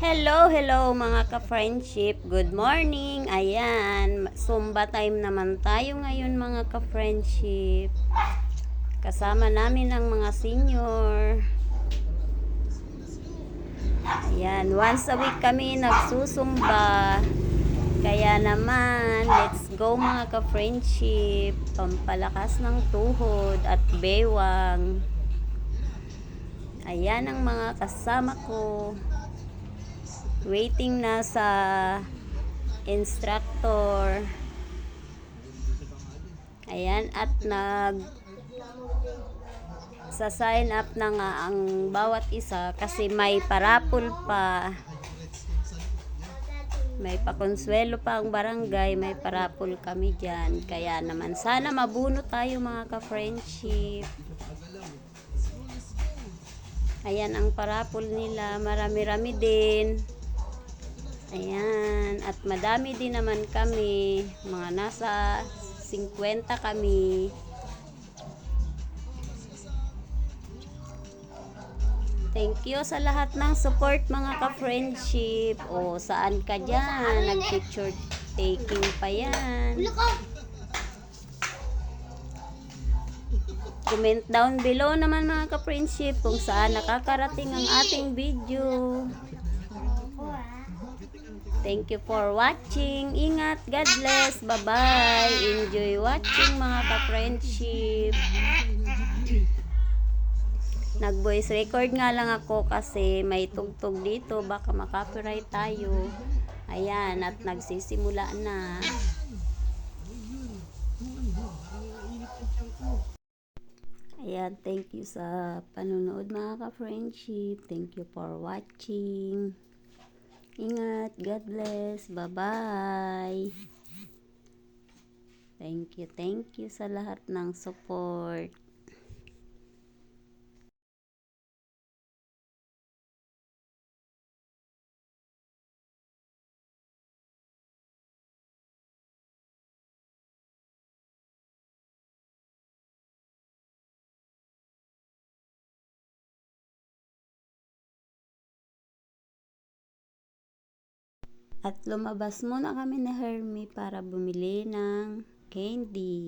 Hello mga ka-friendship. Good morning. Ayan, Zumba time naman tayo ngayon mga ka-friendship. Kasama namin ang mga senior. Ayan, once a week kami nagsusumba. Kaya naman, let's go mga ka-friendship. Pampalakas ng tuhod at bewang. Ayan ang mga kasama ko. Waiting na sa instructor. Ayan, at sa sign up na nga ang bawat isa kasi may parapol pa. May pakonsuelo pa ang barangay, may parapol kami dyan. Kaya naman, sana mabuno tayo mga ka-friendship. Ayan ang parapol nila, marami-rami din. Ayan, at madami din naman kami, mga nasa 50 kami. Thank you sa lahat ng support mga ka-friendship. O, saan ka dyan? Nag-picture taking pa yan. Comment down below naman mga ka-friendship kung saan nakakarating ang ating video. Thank you for watching. Ingat. God bless. Bye-bye. Enjoy watching mga ka-friendship. Nag-voice record nga lang ako kasi may tugtog dito. Baka makapiright tayo. Ayan. At nagsisimula na. Ayan. Thank you sa panunood mga ka-friendship. Thank you for watching. Ingat. God bless. Bye-bye. Thank you sa lahat ng support. At lumabas muna kami ni Hermie para bumili ng candy.